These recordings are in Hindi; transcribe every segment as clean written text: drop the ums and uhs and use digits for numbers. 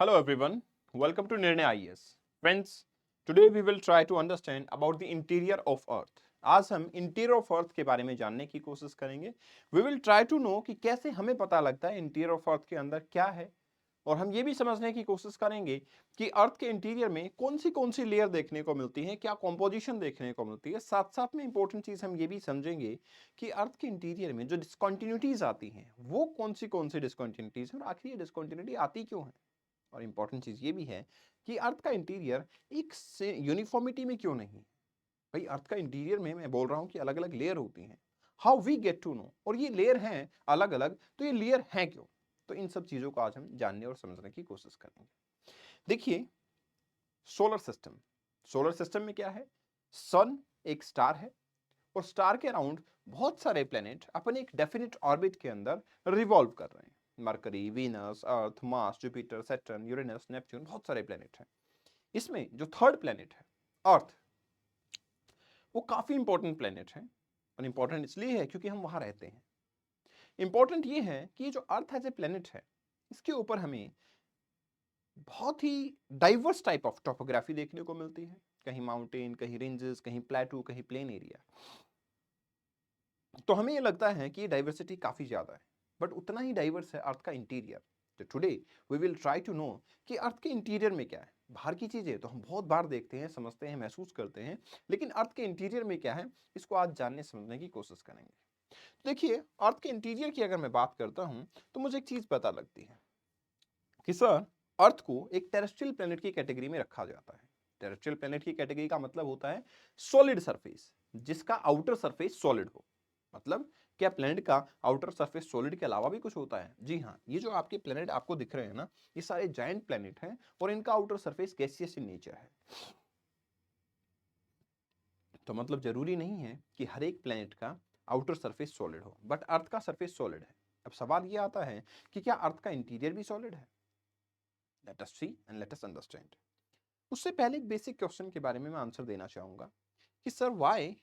Hello everyone, welcome to Nirnay IAS. Friends, today we will try to understand about the interior of Earth. आज हम इंटीरियर ऑफ अर्थ के बारे में जानने की कोशिश करेंगे. We will try to know कि कैसे हमें पता लगता है इंटीरियर ऑफ अर्थ के अंदर क्या है, और हम ये भी समझने की कोशिश करेंगे कि अर्थ के इंटीरियर में कौन सी लेयर देखने को मिलती है, क्या कॉम्पोजिशन देखने को मिलती है. साथ साथ में इंपॉर्टेंट चीज हम ये भी समझेंगे कि अर्थ के इंटीरियर में जो डिस्कंटिन्यूटीज आती हैं वो कौन सी डिस्कंटिन्यूटीज हैं और आखिर ये डिस्कंटिन्यूटी आती क्यों है. और इंपॉर्टेंट चीज ये भी है कि अर्थ का इंटीरियर एक से यूनिफॉर्मिटी में क्यों नहीं. भाई अर्थ का इंटीरियर में मैं बोल रहा हूं कि अलग अलग लेयर होती हैं. How we get to know, और ये लेयर हैं अलग अलग, तो ये लेयर हैं क्यों. तो इन सब चीजों को आज हम जानने और समझने की कोशिश करेंगे. देखिए, सोलर सिस्टम. सोलर सिस्टम में क्या है, सन एक स्टार है और स्टार के अराउंड बहुत सारे प्लेनेट अपने एक डेफिनेट ऑर्बिट के अंदर रिवॉल्व कर रहे हैं. Mercury, Venus, Earth, Mars, Jupiter, Saturn, Uranus, Neptune, बहुत सारे प्लेनेट हैं. इसमें जो थर्ड प्लेनेट है अर्थ, वो काफी इंपॉर्टेंट प्लेनेट है. और इंपॉर्टेंट इसलिए है क्योंकि हम वहां रहते हैं. इंपॉर्टेंट ये है कि जो अर्थ एज ए प्लेनेट है, इसके ऊपर हमें बहुत ही डाइवर्स टाइप ऑफ टोपोग्राफी देखने को मिलती है. कहीं माउंटेन, कहीं रेंजेस, कहीं प्लेटू, कहीं प्लेन एरिया. तो हमें ये लगता है कि ये डाइवर्सिटी काफी ज्यादा है, बट उतना ही डाइवर्स है अर्थ का इंटीरियर. तो today we will try to know कि अर्थ के इंटीरियर में क्या है. बाहर की चीजें तो हम बहुत बार देखते हैं, समझते हैं, महसूस करते हैं, लेकिन अर्थ के इंटीरियर में क्या है, इसको आज जानने समझने की कोशिश करेंगे. तो देखिए, अर्थ के इंटीरियर की अगर मैं बात करता हूं तो मुझे एक चीज पता लगती है कि सर, अर्थ को एक टेरेस्ट्रियल प्लेनेट की कैटेगरी में रखा जाता है. टेरेस्ट्रियल प्लेनेट की कैटेगरी का मतलब होता है सॉलिड सरफेस, जिसका आउटर सरफेस सॉलिड हो. मतलब क्या प्लेनेट का आउटर सरफेस सॉलिड के अलावा भी कुछ होता है? जी हाँ, ये जो आपके प्लेनेट आपको दिख रहे हैं ना, ये सारे जायंट प्लेनेट हैं और इनका outer surface gaseous in nature है. तो मतलब जरूरी नहीं है कि हर एक प्लेनेट का आउटर सरफेस सॉलिड हो, बट अर्थ का सरफेस सॉलिड है. अब सवाल ये आता है कि क्या अर्थ का इंटीरियर भी सॉलिड है. Let us see and let us understand. उससे पहले एक बेसिक क्वेश्चन के बारे में मैं आंसर देना चाहूंगा कि sir, why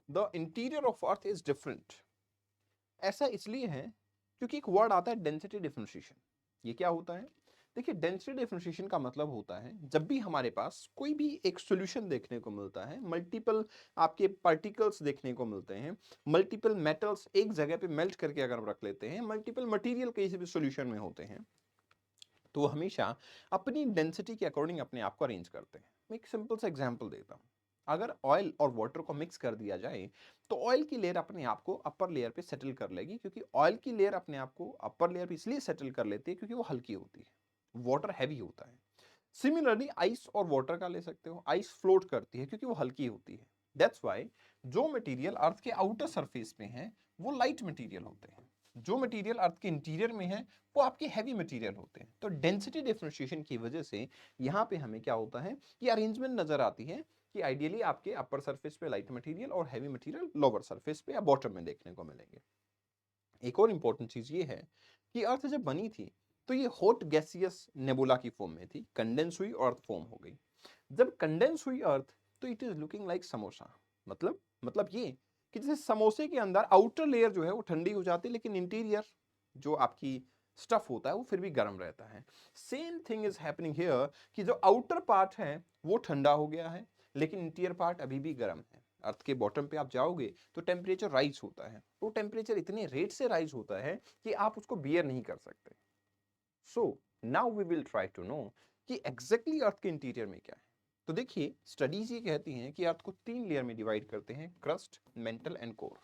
the interior of earth is different. ऐसा इसलिए है क्योंकि एक वर्ड आता है डेंसिटी डिफरेंशिएशन. ये क्या होता है? देखिए, डेंसिटी डिफरेंशिएशन का मतलब होता है जब भी हमारे पास कोई भी एक सॉल्यूशन देखने को मिलता है, मल्टीपल आपके पार्टिकल्स देखने को मिलते हैं, मल्टीपल मेटल्स एक जगह पे मेल्ट करके अगर हम रख लेते हैं, मल्टीपल मटेरियल किसी भी सॉल्यूशन में होते हैं, तो वो हमेशा अपनी डेंसिटी के अकॉर्डिंग अपने आप को अरेंज करते हैं. मैं एक सिंपल सा एग्जांपल देता हूं. अगर ऑयल और वाटर को मिक्स कर दिया जाए तो ऑयल की लेयर अपने आप को अपर लेयर पे सेटल कर लेगी, क्योंकि ऑयल की लेयर अपने आप को अपर लेयर पे इसलिए सेटल कर लेती है क्योंकि वो हल्की होती है, वाटर हैवी होता है. सिमिलरली आइस और वाटर का ले सकते हो, आइस फ्लोट करती है क्योंकि वो हल्की होती है. दैट्स वाई जो मटेरियल अर्थ के आउटर सरफेस पे हैं वो लाइट मटेरियल होते हैं, जो मटेरियल अर्थ के इंटीरियर में है वो आपके हैवी मटेरियल होते हैं. तो डेंसिटी डिफरेंशिएशन की वजह से यहाँ पे हमें क्या होता है, ये अरेंजमेंट नजर आती है कि आइडियली आपके अपर सरफेस पे लाइट मटेरियल और हैवी मटेरियल लोअर सरफेस पे या बॉटम में देखने को मिलेंगे. एक और इंपॉर्टेंट चीज ये है कि अर्थ जब बनी थी तो ये हॉट गैसियस नेबुला की फॉर्म में थी, कंडेंस हुई और अर्थ फॉर्म हो गई. जब कंडेंस हुई अर्थ तो it is looking like samosa. मतलब ये कि जैसे समोसे के अंदर आउटर लेयर जो है वो ठंडी हो जाती है, लेकिन इंटीरियर जो आपकी स्टफ होता है वो फिर भी गर्म रहता है. Same thing is happening here कि जो आउटर पार्ट है वो ठंडा हो गया है, लेकिन इंटीरियर पार्ट अभी भी गर्म है. अर्थ के बॉटम पे आप जाओगे तो टेम्परेचर राइज होता है, वो टेम्परेचर इतने रेट से राइज होता है कि आप उसको बियर नहीं कर सकते. So now we will try to know कि एग्जैक्टली अर्थ के इंटीरियर में क्या है. तो देखिए, स्टडीज ये कहती हैं कि अर्थ को 3 लेयर में डिवाइड करते हैं, क्रस्ट, मेंटल एंड कोर.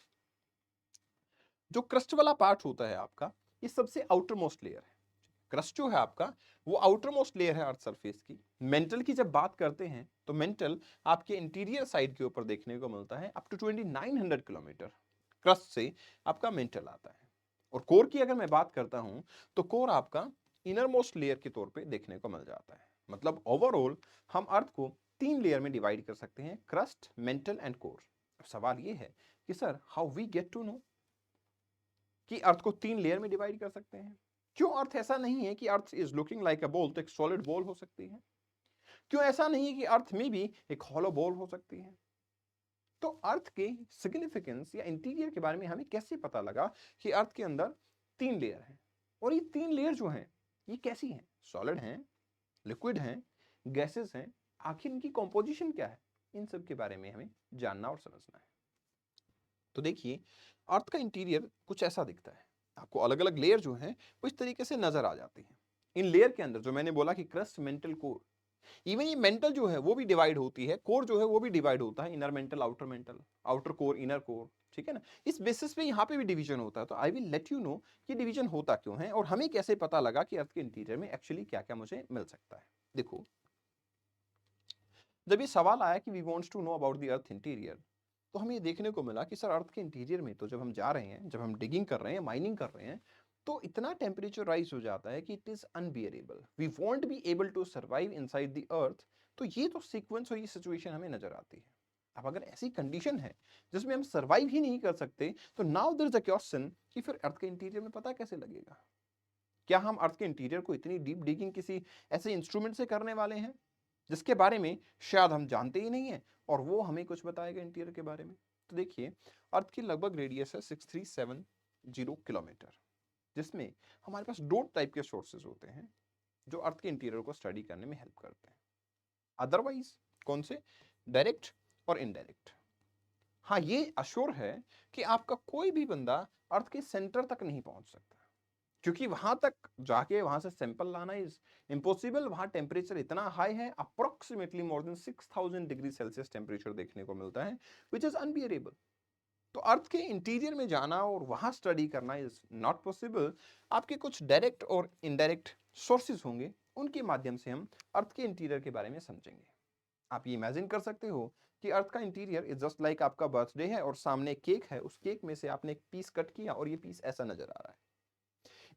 जो क्रस्ट वाला पार्ट होता है आपका, ये सबसे आउटर मोस्ट लेयर है. क्रस्ट जो है आपका, वो आउटर मोस्ट लेयर है अर्थ सरफेस की. मेंटल की जब बात करते हैं तो मेंटल आपके इंटीरियर साइड के ऊपर देखने को मिलता है. अप टू 2900 किलोमीटर क्रस्ट से आपका मेंटल आता है. और कोर की अगर मैं बात करता हूं तो कोर आपका इनर मोस्ट लेयर के तौर पे देखने को मिल जाता है. मतलब ओवरऑल हम अर्थ को 3 लेयर में डिवाइड कर सकते हैं, क्रस्ट, मेंटल एंड कोर. सवाल ये है कि sir, how we get to know कि अर्थ को 3 लेयर में डिवाइड कर सकते हैं. क्यों अर्थ ऐसा नहीं है कि earth is looking like a ball, तो एक सॉलिड बॉल हो सकती है. क्यों ऐसा नहीं है कि अर्थ में भी एक हॉलो बॉल हो सकती है. तो अर्थ के सिग्निफिकेंस या इंटीरियर के बारे में हमें कैसे पता लगा कि अर्थ के अंदर 3 लेयर है, और ये 3 लेयर जो हैं ये कैसी हैं, सॉलिड हैं, लिक्विड हैं, गैसेस हैं, आखिर इनकी कॉम्पोजिशन क्या है, इन सब के बारे में हमें जानना और समझना है। तो देखिए, अर्थ का इंटीरियर कुछ ऐसा दिखता है। आपको अलग अलग लेयर जो हैं वो इस तरीके से नजर आ जाती हैं। इन लेयर के अंदर जो मैंने बोला कि क्रस्ट, मेंटल, कोर, इवन ये मेंटल जो है वो भी डिवाइड होती है, कोर जो है वो भी डिवाइड होता है, inner mental, outer core, inner core, ठीक है ना। इस बेसिस पे यहाँ पे भी डिवीजन होता है। तो I will let you know कि डिवीजन होता क्यों है और हमें कैसे पता लगा कि अर्थ के इंटीरियर में एक्चुअली क्या क्या मुझे मिल सकता है। देखो, जब ये सवाल आया कि we wants to know about the earth interior, तो हमें ये देखने को मिला कि सर अर्थ के इंटीरियर में तो जब हम जा रहे हैं, जब हम डिगिंग कर रहे हैं, माइनिंग कर रहे हैं, तो इतना टेम्परेचर राइज हो जाता है कि it is unbearable, we won't be able to survive inside the earth. तो ये तो सीक्वेंस और ये सिचुएशन हमें नजर आती है। अब अगर ऐसी कंडीशन है जिसमें हम सर्वाइव ही नहीं कर सकते, तो now there is a question कि फिर अर्थ के इंटीरियर में पता कैसे लगेगा। क्या हम अर्थ के इंटीरियर को इतनी डीप डिगिंग किसी ऐसे इंस्ट्रूमेंट से करने वाले हैं जिसके बारे में शायद हम जानते ही नहीं है और वो हमें कुछ बताएगा इंटीरियर के बारे में। तो देखिए, अर्थ की लगभग रेडियस है 6370 किलोमीटर, जिसमें हमारे पास दो टाइप के सोर्सेज होते हैं जो अर्थ के इंटीरियर को स्टडी करने में हेल्प करते हैं। अदरवाइज कौन से? डायरेक्ट और इनडायरेक्ट। हाँ, ये अश्योर है कि आपका कोई भी बंदा अर्थ के सेंटर तक नहीं पहुंच सकता, क्योंकि वहां तक जाके वहां से सैंपल लाना इज इम्पॉसिबल। वहां टेम्परेचर इतना हाई है, approximately more than 6000 degree Celsius temperature देखने को मिलता है, विच इज अनबियरेबल। तो अर्थ के इंटीरियर में जाना और वहां स्टडी करना इज नॉट पॉसिबल। आपके कुछ डायरेक्ट और इनडायरेक्ट सोर्सेज होंगे, उनके माध्यम से हम अर्थ के इंटीरियर के बारे में समझेंगे। आप ये इमेजिन कर सकते हो कि अर्थ का इंटीरियर इज जस्ट लाइक आपका बर्थडे है और सामने केक है, उस केक में से आपने एक पीस कट किया और ये पीस ऐसा नजर आ रहा है।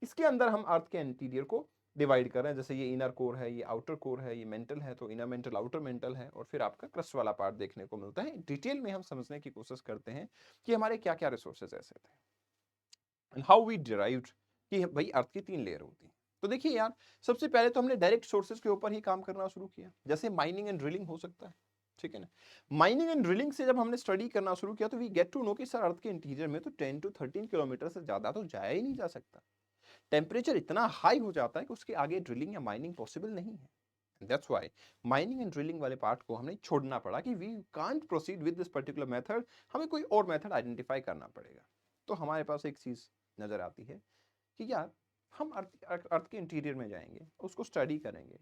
इसके अंदर हम अर्थ के इंटीरियर को डिवाइड कर रहे हैं, जैसे ये इनर कोर है, ये आउटर कोर है, ये मेंटल है, तो इनर मेंटल, आउटर मेंटल है, और फिर आपका क्रस्ट वाला पार्ट देखने को मिलता है। डिटेल में हम समझने की कोशिश करते हैं कि हमारे क्या क्या रिसोर्सेज ऐसे थे एंड हाउ वी डिराइव्ड कि भाई अर्थ की 3 लेयर होती हैं। तो देखिए यार, सबसे पहले तो हमने डायरेक्ट सोर्सेज के ऊपर ही काम करना शुरू किया, जैसे माइनिंग एंड ड्रिलिंग हो सकता है, ठीक है ना। माइनिंग एंड ड्रिलिंग से जब हमने स्टडी करना शुरू किया तो वी गेट टू नो कि सर अर्थ के इंटीरियर में तो 10 to 13 किलोमीटर से ज्यादा तो जाया ही नहीं जा सकता। टेम्परेचर इतना हाई हो जाता है कि उसके आगे ड्रिलिंग या माइनिंग पॉसिबल नहीं है। That's why mining and drilling वाले पार्ट को हमने छोड़ना पड़ा कि we can't proceed with this particular method, हमें कोई और मेथड आइडेंटिफाई करना पड़ेगा। तो हमारे पास एक चीज नजर आती है कि यार हम अर्थ के इंटीरियर में जाएंगे, उसको स्टडी करेंगे।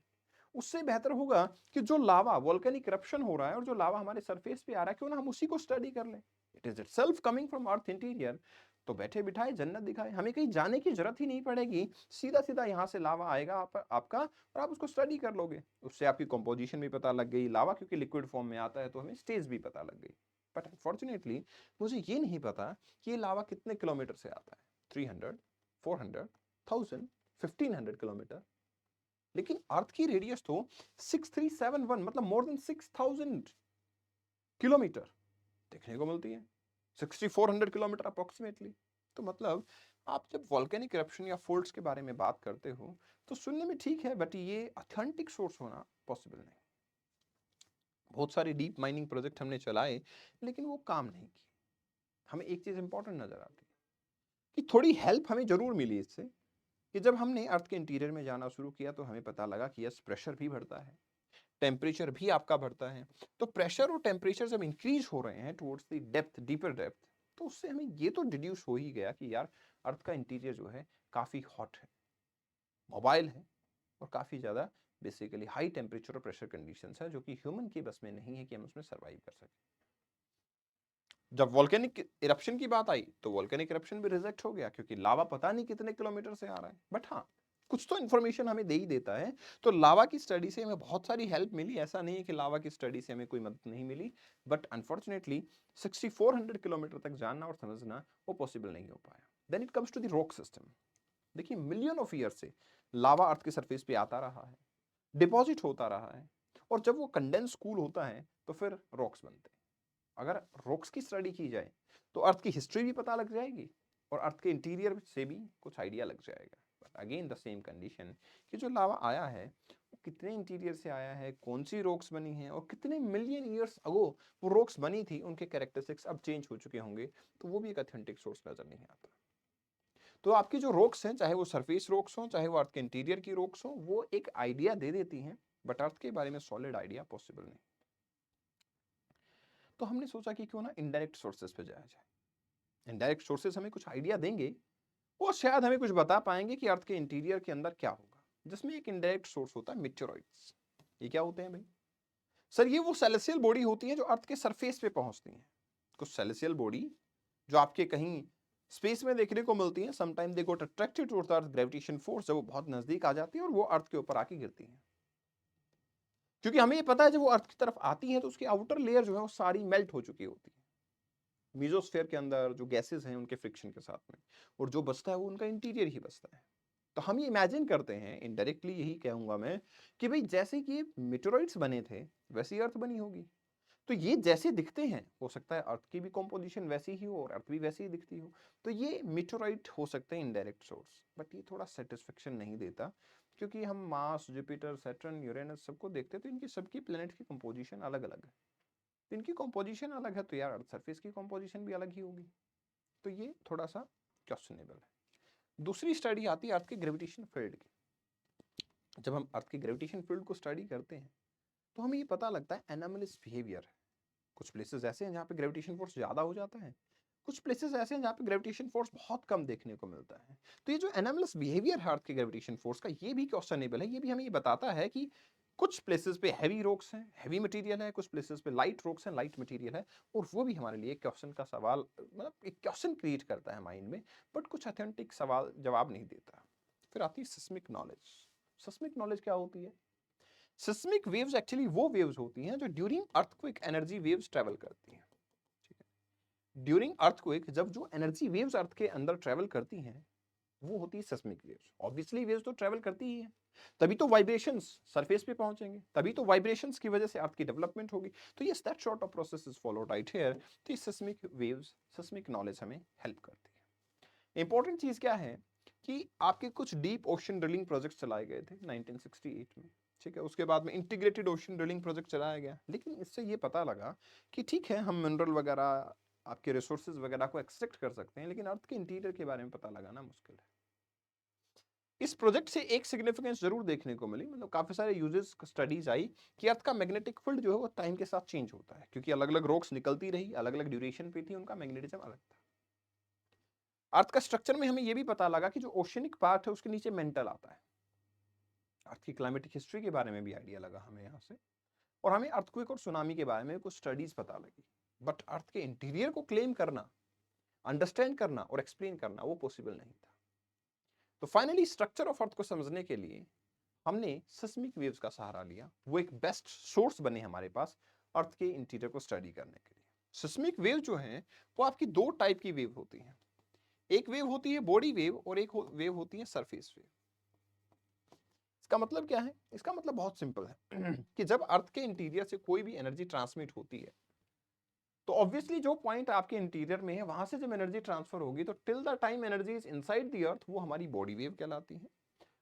उससे बेहतर होगा कि जो लावा वोल्केनिक इरप्शन हो रहा है और जो लावा हमारे सरफेस पे आ रहा है, क्यों ना हम उसी को स्टडी कर लें। It is itself coming from earth interior. तो बैठे बिठाए जन्नत दिखाए, हमें कहीं जाने की जरूरत ही नहीं पड़ेगी। सीधा सीधा यहाँ से लावा आएगा आपका और आप उसको स्टडी कर लोगे। उससे आपकी कंपोजिशन भी पता लग गई, लावा क्योंकि लिक्विड फॉर्म में आता है तो हमें स्टेज भी पता लग गई। बट अनफॉर्चुनेटली मुझे ये नहीं पता कि ये लावा कितने किलोमीटर से आता है, 300, 400, 1000, 1500 किलोमीटर। लेकिन अर्थ की रेडियस तो 6371, मतलब मोर देन 6000 किलोमीटर देखने को मिलती है, 6400 किलोमीटर अप्रोक्सीमेटली। तो मतलब आप जब वॉल्केनिक इरप्शन या फोल्ड्स के बारे में बात करते हो तो सुनने में ठीक है, बट ये ऑथेंटिक सोर्स होना पॉसिबल नहीं। बहुत सारे डीप माइनिंग प्रोजेक्ट हमने चलाए लेकिन वो काम नहीं किए। हमें एक चीज इंपॉर्टेंट नजर आती है कि थोड़ी हेल्प हमें जरूर मिली इससे, कि जब हमने अर्थ के इंटीरियर में जाना शुरू किया तो हमें पता लगा कि यस, प्रेशर भी बढ़ता है, टेम्परेचर भी आपका बढ़ता है। तो प्रेशर और टेम्परेचर जब इंक्रीज हो रहे हैं towards the depth, deeper depth, तो उससे हमें ये तो डिड्यूस हो ही गया कि यार अर्थ का इंटीरियर जो है काफी हॉट है, मोबाइल है, और काफी ज्यादा बेसिकली हाई टेम्परेचर और प्रेशर कंडीशंस है जो कि ह्यूमन के बस में नहीं है कि हम उसमें सर्वाइव कर सकें। जब वॉल्केनिक इरप्शन की बात आई तो वॉल्केनिक इरप्शन भी रिजेक्ट हो गया, क्योंकि लावा पता नहीं कितने किलोमीटर से आ रहा है। बट हाँ, कुछ तो इन्फॉर्मेशन हमें दे ही देता है। तो लावा की स्टडी से हमें बहुत सारी हेल्प मिली, ऐसा नहीं है कि लावा की स्टडी से हमें कोई मदद नहीं मिली। बट अनफॉर्चुनेटली 6400 किलोमीटर तक जानना और समझना वो पॉसिबल नहीं हो पाया। Then it comes to the rock system. देखिए, मिलियन ऑफ ईयर से लावा अर्थ के सरफेस पे आता रहा है, डिपॉजिट होता रहा है, और जब वो कंडेंस कूल होता है तो फिर रॉक्स बनते हैं। अगर रॉक्स की स्टडी की जाए तो अर्थ की हिस्ट्री भी पता लग जाएगी और अर्थ के इंटीरियर से भी कुछ आइडिया लग जाएगा। But again the same condition कि जो लावा आया है वो कितने इंटीरियर से आया है, कौन सी रॉक्स बनी है, और कितने मिलियन ईयर्स अगो वो रॉक्स बनी थी, उनके कैरेक्टरिस्टिक्स अब चेंज हो चुके होंगे, तो वो भी एक ऑथेंटिक सोर्स नजर नहीं आता। तो आपकी जो रॉक्स हैं, चाहे वो सरफेस रॉक्स हों, चाहे वो अर्थ के इंटीरियर की रॉक्स हों, वो एक आइडिया दे देती हैं, बट अर्थ के बारे में सॉलिड आइडिया पॉसिबल नहीं। तो हमने सोचा कि क्यों ना इनडायरेक्ट सोर्सेज पे जाया जाए। इनडायरेक्ट सोर्सेज हमें कुछ आइडिया देंगे और शायद हमें कुछ बता पाएंगे कि अर्थ के इंटीरियर के अंदर क्या होगा, जिसमें एक इनडायरेक्ट सोर्स होता है मेटेओराइट्स। ये क्या होते हैं भाई? सर ये वो सेलेस्टियल बॉडी होती हैं जो अर्थ के सरफेस पे पहुंचती हैं। कुछ सेलेस्टियल बॉडी जो आपके कहीं स्पेस में देखने को मिलती हैं, sometime they got attracted towards earth gravitation force, जब वो बहुत नजदीक आ जाती है और वो अर्थ के ऊपर आके गिरती हैं। क्योंकि हमें ये पता है जब वो अर्थ की तरफ आती है तो उसकी आउटर लेयर जो है वो सारी मेल्ट हो चुकी होती है मीजोस्फीयर के अंदर, जो गैसेस हैं उनके फ्रिक्शन के साथ में, और जो बचता है वो उनका इंटीरियर ही बचता है। तो हम ये इमेजिन करते हैं, इनडायरेक्टली यही कहूंगा मैं, कि भाई जैसे कि मेटेओराइट्स बने थे वैसी अर्थ बनी होगी। तो ये जैसे दिखते हैं, हो सकता है अर्थ की भी कॉम्पोजिशन वैसी ही हो और अर्थ भी वैसी ही दिखती हो। तो ये मेटेओराइट हो सकते हैं इनडायरेक्ट सोर्स, बट ये थोड़ा सेटिस्फेक्शन नहीं देता, क्योंकि हम मार्स, जुपिटर, सैटर्न, यूरेनस सबको देखते हैं तो इनकी सबकी प्लेनेट की कंपोजिशन अलग अलग है। तो इनकी कंपोजिशन अलग है तो यार अर्थ सरफेस की कंपोजिशन भी अलग ही होगी। तो ये थोड़ा सा क्वेश्चनेबल है। दूसरी स्टडी आती है अर्थ के ग्रेविटेशन फील्ड की। जब हम अर्थ के ग्रेविटेशन फील्ड को स्टडी करते हैं तो हमें ये पता लगता है एनोमलस बिहेवियर है। कुछ प्लेसेस ऐसे हैं जहाँ पे ग्रेविटेशन फोर्स ज्यादा हो जाता है, कुछ प्लेसेस ऐसे हैं जहाँ पे ग्रेविटेशन फोर्स बहुत कम देखने को मिलता है। तो ये जो एनोमलस बिहेवियर है अर्थ के ग्रेविटेशन फोर्स का, ये भी क्वेश्चनेबल है। ये भी हमें ये बताता है कि कुछ प्लेसेस पे हैवी रॉक्स हैं, हैवी मटेरियल है, कुछ प्लेसेस पे लाइट रॉक्स हैं, लाइट मटेरियल है, और वो भी हमारे लिए क्वेश्चन का सवाल, मतलब एक क्वेश्चन क्रिएट करता है माइंड में, बट कुछ ऑथेंटिक सवाल जवाब नहीं देता। फिर आती है सिस्मिक नॉलेज। सिस्मिक नॉलेज क्या होती है? सिस्मिक वेव्स एक्चुअली वो वेव्स होती हैं जो during earthquake energy waves travel करती हैं। ठीक है, ड्यूरिंग अर्थक्वेक जब जो एनर्जी वेव्स अर्थ के अंदर ट्रेवल करती हैं वो होती है सिस्मिक वेव्स। ऑब्वियसली वेव्स तो ट्रेवल करती ही है, तभी तो वाइब्रेशंस सरफेस पे पहुंचेंगे, तभी तो वाइब्रेशंस की वजह से अर्थ की डेवलपमेंट होगी। तो ये that sort of process is followed right here. तो ये सिस्मिक वेव्स, सिस्मिक नॉलेज हमें हेल्प करती है। इंपॉर्टेंट चीज क्या है कि आपके कुछ डीप ओशन ड्रिलिंग प्रोजेक्ट चलाए गए थे 1968 में। ठीक है, उसके बाद में इंटीग्रेटेड ओशन ड्रिलिंग प्रोजेक्ट चलाया गया, लेकिन इससे ये पता लगा कि ठीक है हम मिनरल वगैरह, आपके रिसोर्सेज वगैरह को एक्सट्रैक्ट कर सकते हैं, लेकिन अर्थ के इंटीरियर के बारे में पता लगाना मुश्किल है। इस प्रोजेक्ट से एक सिग्निफिकेंस जरूर देखने को मिली, मतलब काफी सारे यूजेस स्टडीज आई कि अर्थ का मैग्नेटिक फील्ड जो है वो टाइम के साथ चेंज होता है, क्योंकि अलग अलग रॉक्स निकलती रही, अलग अलग ड्यूरेशन पे थी, उनका मैग्नेटिज्म अलग था। अर्थ का स्ट्रक्चर में हमें यह भी पता लगा कि जो ओशनिक पार्ट है उसके नीचे मेंटल आता है। अर्थ की क्लाइमेटिक हिस्ट्री के बारे में भी आइडिया लगा हमें यहाँ से, और हमें अर्थक्वेक और सुनामी के बारे में कुछ स्टडीज पता लगी। बट अर्थ के इंटीरियर को क्लेम करना, अंडरस्टैंड करना और एक्सप्लेन करना वो पॉसिबल नहीं था। तो फाइनली स्ट्रक्चर ऑफ अर्थ को समझने के लिए हमने सिस्मिक वेव्स का सहारा लिया। वो एक बेस्ट सोर्स बने हमारे पास अर्थ के इंटीरियर को स्टडी करने के लिए। सिस्मिक वेव जो हैं वो आपकी दो टाइप की वेव होती हैं। एक वेव होती है बॉडी वेव और एक वेव होती है सरफेस वेव। इसका मतलब क्या है? इसका मतलब बहुत सिंपल है कि जब अर्थ के इंटीरियर से कोई भी एनर्जी ट्रांसमिट होती है तो ऑब्वियसली जो पॉइंट आपके इंटीरियर में है वहां से जब एनर्जी ट्रांसफर होगी तो till the time energy is inside the earth वो हमारी बॉडी वेव कहलाती है।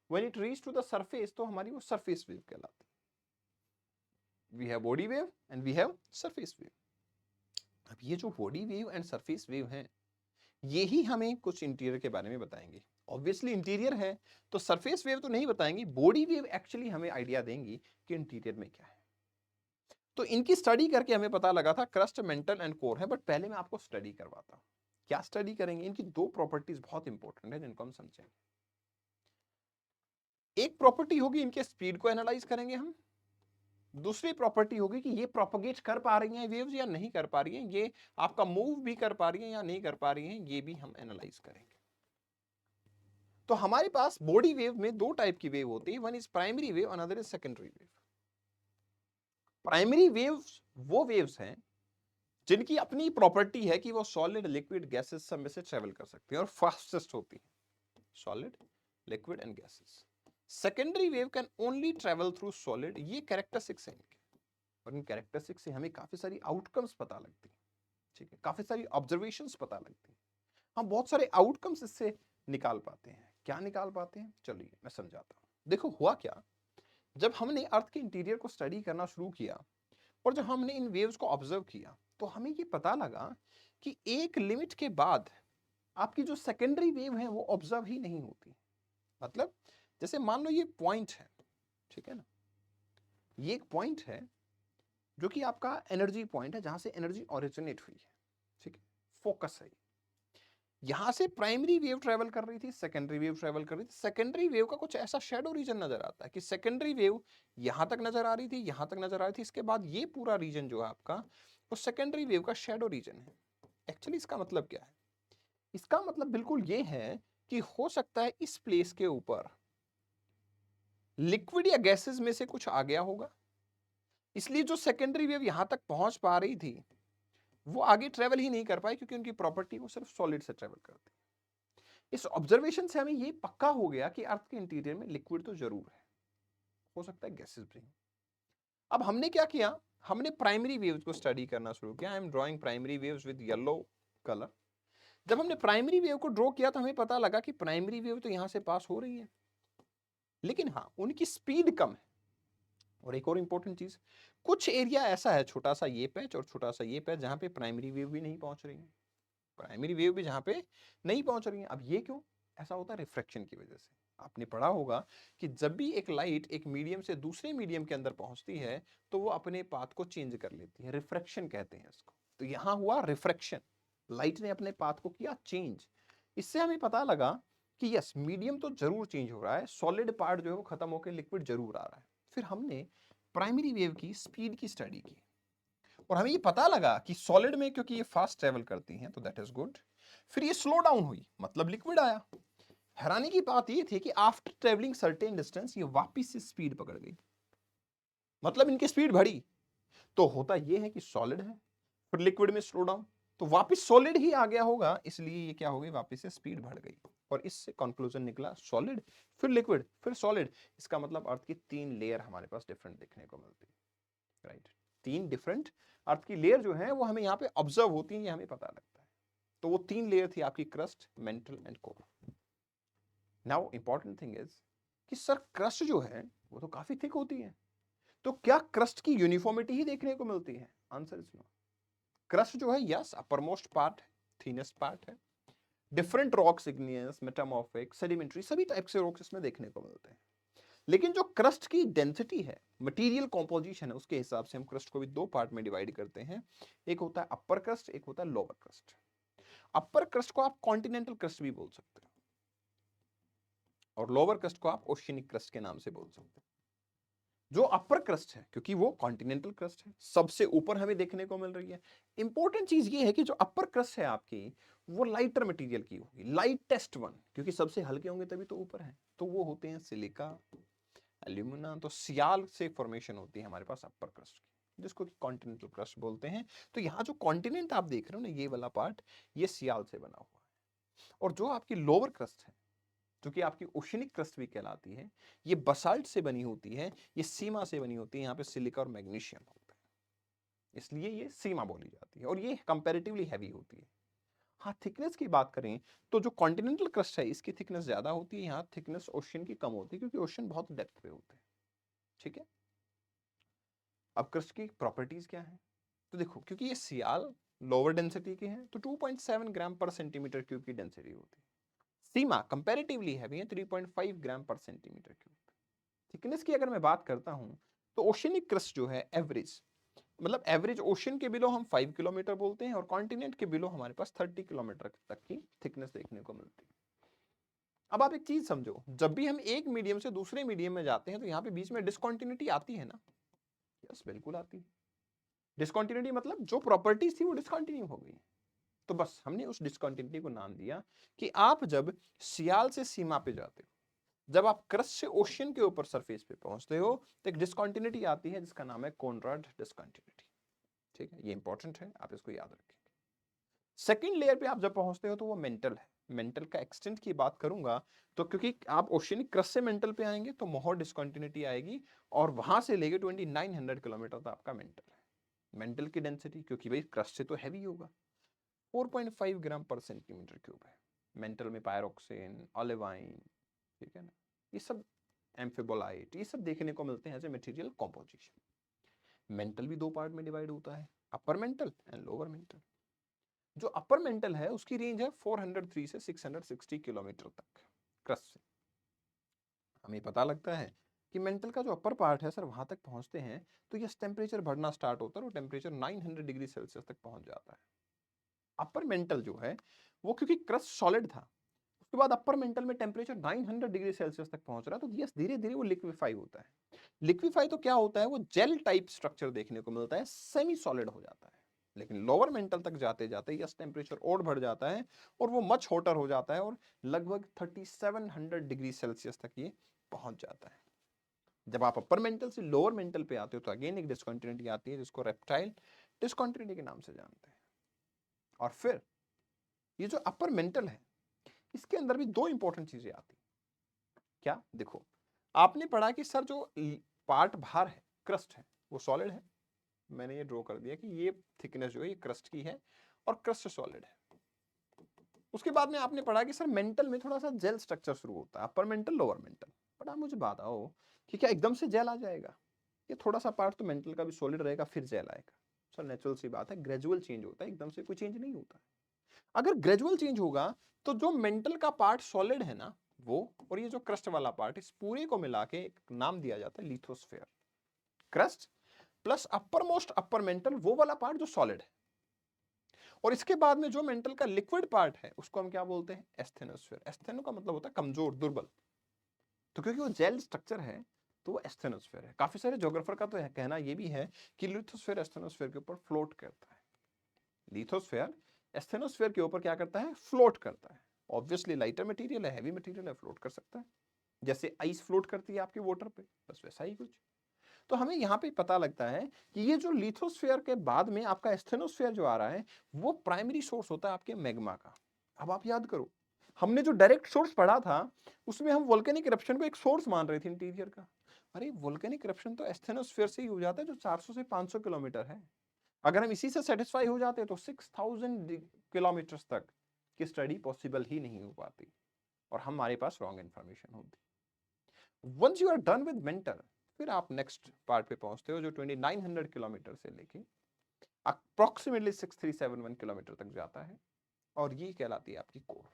When it reach to the surface तो हमारी वो सरफेस वेव कहलाती है। We have body wave and we have surface wave. अब ये जो body wave and surface wave है ये ही हमें कुछ इंटीरियर के बारे में बताएंगे। ऑब्वियसली इंटीरियर है तो सरफेस वेव तो नहीं बताएंगी, बॉडी वेव एक्चुअली हमें आइडिया देंगी कि इंटीरियर में क्या है। तो इनकी स्टडी करके हमें पता लगा था क्रस्ट, मेंटल एंड कोर है, बट पहले मैं आपको स्टडी करवाता हूं। क्या स्टडी करेंगे? इनकी दो प्रॉपर्टीज बहुत इंपॉर्टेंट है जिनको हम समझेंगे। एक प्रॉपर्टी होगी इनके स्पीड को एनालाइज करेंगे हम, दूसरी प्रॉपर्टी होगी कि ये प्रोपोगेट कर पा रही हैं वेव्स या नहीं कर पा रही हैं, ये आपका मूव भी कर पा रही हैं या नहीं कर पा रही हैं, ये भी हम एनालाइज करेंगे। तो हमारे पास बॉडी वेव में दो टाइप की वेव होती है, one is primary wave, another is secondary wave. Primary waves वो वेव्स हैं जिनकी अपनी प्रॉपर्टी है कि वो सॉलिड, लिक्विड, गैसेस सब में से ट्रेवल कर सकती हैं और फास्टेस्ट होती है। Solid, liquid and gases. Secondary wave can only travel through solid. ये कैरेक्टरिस्टिक्स हैं इनके, और इन कैरेक्टरिस्टिक्स से हमें काफी सारी आउटकम्स पता लगती हैं। ठीक है, काफी सारी ऑब्जर्वेशंस पता लगती हैं, हम बहुत सारे आउटकम्स इससे निकाल पाते हैं। क्या निकाल पाते हैं? चलिए मैं समझाता हूं। देखो हुआ क्या, जब हमने अर्थ के इंटीरियर को स्टडी करना शुरू किया और जब हमने इन वेव्स को ऑब्जर्व किया तो हमें ये पता लगा कि एक लिमिट के बाद आपकी जो सेकेंडरी वेव है वो ऑब्जर्व ही नहीं होती। मतलब जैसे मान लो ये पॉइंट है, ठीक है ना, ये एक पॉइंट है जो कि आपका एनर्जी पॉइंट है, जहां से एनर्जी ओरिजिनेट हुई है, ठीक है, फोकस है। यहां से प्राइमरी वेव ट्रेवल कर रही थी, सेकेंडरी वेव ट्रेवल कर रही थी। सेकेंडरी वेव का कुछ ऐसा शेडो रीजन नजर आता है कि सेकेंडरी वेव यहां तक नजर आ रही थी, यहां तक नजर आ रही थी, इसके बाद ये पूरा रीजन जो है आपका वो सेकेंडरी वेव का शेडो रीजन है। एक्चुअली इसका मतलब क्या है? इसका मतलब बिल्कुल ये है कि हो सकता है इस प्लेस के ऊपर लिक्विड या गैसेस में से कुछ आ गया होगा, इसलिए जो सेकेंडरी वेव यहां तक पहुंच पा रही थी वो आगे ट्रेवल ही नहीं कर पाई, क्योंकि उनकी प्रॉपर्टी वो सिर्फ सॉलिड से ट्रेवल करती है। इस ऑब्जर्वेशन से हमें ये पक्का हो गया कि अर्थ के इंटीरियर में लिक्विड तो जरूर है, हो सकता है गैसेस भी। अब हमने क्या किया, हमने प्राइमरी वेव्स को स्टडी करना शुरू किया। I am drawing primary waves with yellow colour. जब हमने प्राइमरी वेव को ड्रॉ किया तो हमें पता लगा कि प्राइमरी वेव तो यहां से पास हो रही है, लेकिन हाँ उनकी स्पीड कम है। और एक और इंपॉर्टेंट चीज, कुछ एरिया ऐसा है, छोटा सा ये पैच और छोटा सा ये पैच, जहां पे प्राइमरी वेव भी नहीं पहुंच रही है, प्राइमरी वेव भी जहां पे नहीं पहुंच रही है। अब ये क्यों ऐसा होता है? रिफ्रैक्शन की वजह से। आपने पढ़ा होगा कि जब भी एक लाइट एक मीडियम से दूसरे मीडियम के अंदर पहुंचती है तो वो अपने पाथ को चेंज कर लेती है, रिफ्रैक्शन कहते हैं इसको। तो यहां हुआ रिफ्रैक्शन, लाइट ने अपने पाथ को किया चेंज। इससे हमें पता लगा कि यस, मीडियम तो जरूर चेंज हो रहा है, सॉलिड पार्ट जो है वो खत्म होकर लिक्विड जरूर आ रहा है। फिर हमने प्राइमरी वेव की स्पीड की स्टडी की और हमें ये पता लगा कि सॉलिड में क्योंकि ये फास्ट ट्रेवल करती हैं तो दैट इज गुड। फिर ये स्लो डाउन हुई, मतलब लिक्विड आया। हैरानी की बात ये थी कि आफ्टर ट्रेवलिंग सर्टेन डिस्टेंस ये वापस से स्पीड पकड़ गई, मतलब इनकी स्पीड बढ़ी। तो होता ये है कि सॉलिड है, फिर लिक्विड में स्लो डाउन, तो वापस सॉलिड ही आ गया होगा, इसलिए ये क्या हो गई, वापस से स्पीड बढ़ गई। और इससे कंक्लूजन निकला सॉलिड, फिर लिक्विड, फिर सॉलिड। इसका मतलब अर्थ की 3 लेयर हमारे पास डिफरेंट देखने को मिलती है, राइट। 3 डिफरेंट अर्थ की लेयर जो है वो हमें यहाँ पे ऑब्जर्व होती है, ये हमें पता लगता है। तो वो 3 लेयर थी आपकी, crust, mental and core. Now important thing is कि सर क्रस्ट जो है वो तो काफी थिक होती है, तो क्या क्रस्ट की यूनिफॉर्मिटी ही देखने को मिलती है? Answer is no. क्रस्ट जो है यस अपर मोस्ट पार्ट है, थीनेस्ट पार्ट है। Different rocks, igneous, metamorphic, sedimentary, सभी टाइप के रॉक्स इसमें देखने को मिलते हैं। लेकिन जो क्रस्ट की डेंसिटी है, मटेरियल कॉम्पोजिशन है, उसके हिसाब से हम क्रस्ट को भी 2 पार्ट में डिवाइड करते हैं। एक होता है अपर क्रस्ट, एक होता है लोअर क्रस्ट। अपर क्रस्ट को आप कॉन्टिनेंटल क्रस्ट भी बोल सकते हो और लोअर क्रस्ट को आप ओशियनिक क्रस्ट के नाम से बोल सकते हो। जो अपर क्रस्ट है, क्योंकि वो कॉन्टिनेंटल क्रस्ट है, सबसे ऊपर हमें देखने को मिल रही है। इंपॉर्टेंट चीज ये है कि जो अपर क्रस्ट है आपकी वो लाइटर मटेरियल की होगी, लाइटेस्ट वन, क्योंकि सबसे हल्के होंगे तभी तो ऊपर है। तो वो होते हैं सिलिका, एल्यूमिना। तो सियाल से फॉर्मेशन होती है हमारे पास अपर क्रस्ट की, जिसको कि कॉन्टिनेंटल क्रस्ट बोलते हैं। तो यहाँ जो कॉन्टिनेंट आप देख रहे हो ना, ये वाला पार्ट, ये सियाल से बना हुआ है। और जो आपकी लोअर क्रस्ट है, जो कि आपकी ओशनिक क्रस्ट भी कहलाती है, ये बसाल्ट से बनी होती है, ये सीमा से बनी होती है। यहाँ पे सिलिका और मैग्नीशियम होता है, इसलिए ये सीमा बोली जाती है और ये कंपैरेटिवली हैवी होती है। हाँ, थिकनेस की बात करें तो जो कॉन्टिनेंटल क्रस्ट है इसकी थिकनेस ज्यादा होती है, यहाँ थिकनेस ओशन की कम होती है, क्योंकि ओशन बहुत डेप्थ पे होते हैं, ठीक है। अब क्रस्ट की प्रॉपर्टीज क्या है? तो देखो, क्योंकि ये सियाल लोअर डेंसिटी के हैं तो 2.7 ग्राम पर सेंटीमीटर क्यूब की डेंसिटी होती है। सीमा कंपैरेटिवली हैवी है, 3.5 ग्राम पर सेंटीमीटर क्यूब। थिकनेस की अगर मैं बात करता हूं तो ओशियनिक क्रस्ट जो है एवरेज, मतलब एवरेज ओशन के बिलो हम 5 किलोमीटर बोलते हैं और कॉन्टिनेंट के बिलो हमारे पास 30 किलोमीटर तक की थिकनेस देखने को मिलती है। अब आप एक चीज समझो, जब भी हम एक मीडियम से दूसरे मीडियम में जाते हैं तो यहाँ पे बीच में डिसकंटिन्यूटी आती है ना? यस, बिल्कुल आती है। डिसकंटिन्यूटी मतलब जो प्रॉपर्टीज थी वो डिसकंटिन्यू हो गई। तो बस हमने उस डिसकंटिन्यूटी को नाम दिया कि आप जब सियाल से सीमा पे जाते हो, जब आप क्रस्ट से ओशियन के ऊपर सरफेस पे पहुंचते हो तो एक डिसकंटिन्यूटी आती है जिसका नाम है कॉनराड डिसकंटिन्यूटी, ठीक है। ये इंपॉर्टेंट है, आप इसको याद रखें। सेकंड लेयर पे आप जब पहुंचते हो तो वो मेंटल है। मेंटल का एक्सटेंट की बात करूंगा तो क्योंकि आप ओशियनिक क्रस्ट से मेंटल पे आएंगे तो मोर डिसकंटिन्यूटी आएगी और वहां से लेके 2900 किलोमीटर तक आपका मेंटल है। मेंटल की डेंसिटी क्योंकि भाई क्रस्ट से तो हैवी होगा, 4.5 ग्राम पर सेंटीमीटर क्यूब है। मेंटल में पायरोक्सिन, ओलेवाइन, ठीक है ना, ये सब एम्फिबोलाइट, ये सब देखने को मिलते हैं as a material composition. Mantle भी 2 पार्ट में डिवाइड होता है, upper mantle and lower mantle. जो अपर मेंटल है उसकी रेंज है 403 से 660 किलोमीटर तक क्रस्ट से। हमें पता लगता है कि मेंटल का जो अपर पार्ट है सर वहां तक पहुंचते हैं तो ये टेम्परेचर बढ़ना स्टार्ट होता है और टेम्परेचर 900 डिग्री सेल्सियस तक पहुंच जाता है। अपर मेंटल जो है वो क्योंकि क्रस्ट सॉलिड था, उसके बाद अपर मेंटल में टेम्परेचर 900 डिग्री सेल्सियस तक पहुंच रहा है, तो यस धीरे धीरे वो लिक्विफाई होता है। लिक्विफाई तो क्या होता है, वो जेल टाइप स्ट्रक्चर देखने को मिलता है, सेमी सॉलिड हो जाता है। लेकिन लोअर मेंटल तक जाते जाते यस टेम्परेचर और बढ़ जाता है और वो मच हॉटर हो जाता है और लगभग 3700 डिग्री सेल्सियस तक ये पहुंच जाता है। जब आप अपर मेंटल से लोअर मेंटल पे आते हो तो अगेन एक डिस्कंटिन्यूटी आती है जिसको रेप्टाइल डिस्कंटिन्यूटी के नाम से जानते हैं। और फिर ये जो अपर मेंटल है इसके अंदर भी दो इंपॉर्टेंट चीजें आती हैं। क्या? देखो, आपने पढ़ा कि सर जो पार्ट बाहर है, क्रस्ट है, वो सॉलिड है। मैंने ये ड्रॉ कर दिया कि ये थिकनेस जो है ये क्रस्ट की है और क्रस्ट सॉलिड है। उसके बाद में आपने पढ़ा कि सर मेंटल में थोड़ा सा जेल स्ट्रक्चर शुरू होता है, upper mental lower mental. But आप मुझे बताओ कि क्या एकदम से जेल आ जाएगा? ये थोड़ा सा पार्ट तो मेंटल का भी सॉलिड रहेगा फिर जेल आएगा। सर नेचुरल सी बात है, ग्रेजुअल चेंज होता है, एकदम से कोई चेंज नहीं होता। अगर ग्रेजुअल चेंज होगा तो जो मेंटल का पार्ट सॉलिड है ना वो, और ये जो क्रस्ट वाला पार्ट, इस पूरे को मिला के एक नाम दिया जाता है lithosphere. Crust plus upper most upper mantle, वो वाला पार्ट जो सॉलिड है, और इसके बाद में जो मेंटल का लिक्विड पार्ट है उसको हम क्या बोलते हैं? एस्थेनोस्फेयर। एस्थेनो का मतलब होता है कमजोर, दुर्बल। तो क्योंकि वो जेल स्ट्रक्चर है तो वो एस्थेनोस्फेयर है। काफी सारे ज्योग्राफर का तो कहना ये भी है कि लिथोस्फेयर एस्थेनोस्फेयर के ऊपर फ्लोट करता है। लिथोस्फेयर एस्थेनोस्फेयर के ऊपर क्या करता है? फ्लोट करता है। ऑब्वियसली लाइटर मटेरियल है, हैवी मटेरियल है, फ्लोट कर सकता है। जैसे आइस फ्लोट करती है आपकी वाटर पे, बस वैसा ही कुछ। तो हमें यहाँ पे पता लगता है कि ये जो लिथोस्फेयर के बाद में आपका एस्थेनोस्फेयर जो आ रहा है वो प्राइमरी सोर्स होता है आपके मैग्मा का। अब आप याद करो, हमने जो डायरेक्ट सोर्स पढ़ा था उसमें हम वोल्केनिक इरप्शन को एक सोर्स मान रहे थे इंटीरियर का। अरे वोल्केनिक इरप्शन तो एस्थेनोस्फेयर से ही हो जाता है जो 400 से 500 किलोमीटर है। अगर हम इसी से सेटिस्फाई हो जाते तो 6000 किलोमीटर तक की स्टडी पॉसिबल ही नहीं हो पाती और हमारे पास रॉन्ग इंफॉर्मेशन होती। Once you are done with mantle, फिर आप नेक्स्ट पार्ट पे पहुंचते हो जो 2900 किलोमीटर से लेके अप्रोक्सीमेटली 6371 किलोमीटर तक जाता है और ये कहलाती है आपकी कोर।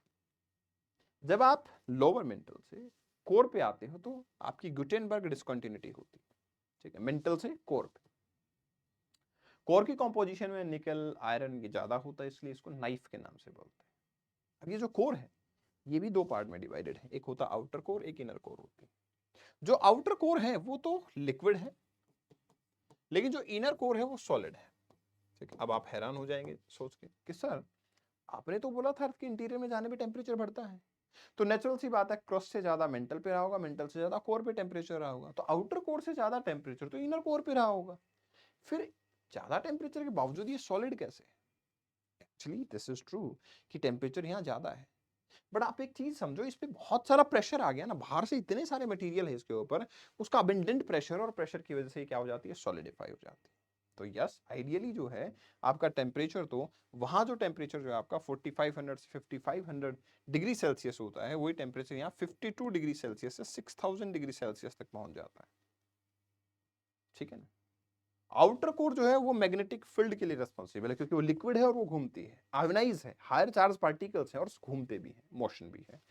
जब आप लोअर मेंटल से कोर पे आते हो तो आपकी गुटेनबर्ग डिस्कंटिन्यूटी होती है, ठीक है, मेंटल से कोर पे। कोर की कॉम्पोजिशन में निकल आयरन ज्यादा होता है इसलिए इसको नाइफ के नाम से बोलते हैं। अब ये जो कोर है ये भी दो पार्ट में डिवाइडेड है, एक होता आउटर कोर, एक इनर कोर होती है। जो आउटर कोर है वो तो लिक्विड है, लेकिन जो इनर कोर है वो सॉलिड है। ठीक है, अब आप हैरान हो जाएंगे सोच के कि सर आपने तो बोला था अर्थ के इंटीरियर में जाने पे टेम्परेचर बढ़ता है, तो नेचुरल सी बात है क्रस्ट से ज्यादा मेंटल पे रहा होगा, मेंटल से ज्यादा कोर पे टेम्परेचर रहा होगा, तो आउटर कोर से ज्यादा टेम्परेचर तो इनर कोर पे रहा होगा। फिर ज्यादा टेम्परेचर के बावजूद ये सॉलिड कैसे? एक्चुअली दिस इज ट्रू कि टेम्परेचर यहाँ ज्यादा है, बट आप एक चीज समझो, इस पे बहुत सारा प्रेशर आ गया ना, बाहर से इतने सारे मटेरियल है इसके ऊपर, उसका अबंडेंट प्रेशर, और प्रेशर की वजह से क्या हो जाती है? सॉलिडिफाई हो जाती है। तो यस आइडियली जो है आपका टेम्परेचर, तो वहां जो टेम्परेचर जो है आपका 4500 से 5500 डिग्री सेल्सियस होता है, वही टेम्परेचर यहाँ 52 डिग्री सेल्सियस से 6000 डिग्री सेल्सियस तक पहुंच जाता है। ठीक है ना? आउटर कोर जो है वो मैग्नेटिक फील्ड के लिए रिस्पॉन्सिबल है क्योंकि वो लिक्विड है और वो घूमती है, आयोनाइज है, हायर चार्ज पार्टिकल्स है और घूमते भी है, मोशन भी है।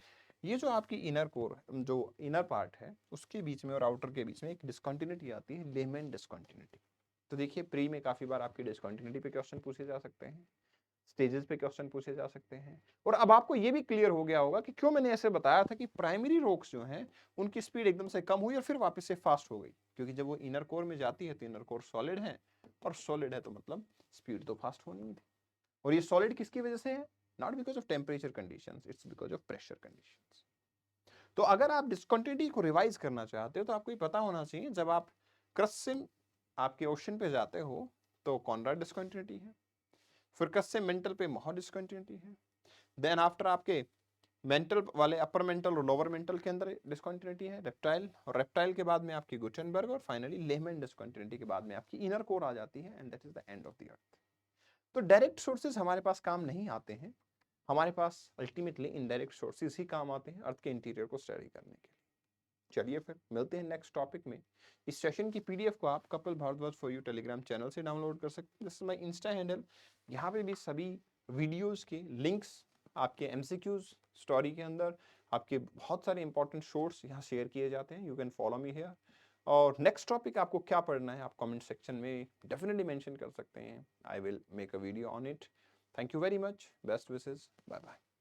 ये जो आपकी इनर कोर, जो इनर पार्ट है उसके बीच में और आउटर के बीच में एक डिस्कंटिन्यूटी आती है, लेमैन डिस्कंटिन्यूटी। तो देखिए प्री में काफी बार आपकी डिस्कंटिन्यूटी पे क्वेश्चन पूछे जा सकते हैं, स्टेजेस पे क्वेश्चन पूछे जा सकते हैं, और अब आपको ये भी क्लियर हो गया होगा कि क्यों मैंने ऐसे बताया था कि प्राइमरी रॉक्स जो हैं उनकी स्पीड एकदम से कम हुई और फिर वापस से फास्ट हो गई, क्योंकि जब वो इनर कोर में जाती है तो इनर कोर सॉलिड है, और सॉलिड है तो मतलब स्पीड तो फास्ट होनी ही थी। और ये सॉलिड किसकी वजह से है? Not because of temperature conditions, it's because of pressure conditions. तो अगर आप डिस्कंटिन्यूटी को रिवाइज करना चाहते हो तो आपको ये पता होना चाहिए, जब आप क्रस्ट से आपके ओशन पे जाते हो तो कॉनराड डिस्कंटिन्यूटी है, फिर क्रस्ट से मेंटल पे मोहर डिस्कंटिन्यूटी है, देन आफ्टर आपके मेंटल वाले अपर मेंटल और लोअर मेंटल के अंदर डिस्कंटिन्यूटी है रेप्टाइल, और रेप्टाइल के बाद में आपकी गुटेनबर्ग, और फाइनली लेहमैन डिस्कंटिन्यूटी के बाद में आपकी इनर कोर आ जाती है, and that is the end of the earth. तो डायरेक्ट सोर्सेज हमारे पास काम नहीं आते हैं, हमारे पास अल्टीमेटली इनडायरेक्ट सोर्सेज ही काम आते हैं अर्थ के इंटीरियर को स्टडी करने के लिए। चलिए फिर मिलते हैं नेक्स्ट टॉपिक में। इस सेशन की पीडीएफ को आप Kapil Bhardwaj for you Telegram channel से डाउनलोड कर सकते हैं, this is my Insta handle. यहाँ पे भी सभी वीडियोस के लिंक्स आपके MCQs स्टोरी के अंदर, आपके बहुत सारे इंपॉर्टेंट शॉर्ट्स यहाँ शेयर किए जाते हैं। You can follow me here. और नेक्स्ट टॉपिक आपको क्या पढ़ना है आप कमेंट सेक्शन में डेफिनेटली मेंशन कर सकते हैं। I will make a video on it. Thank you very much. Best wishes. Bye bye.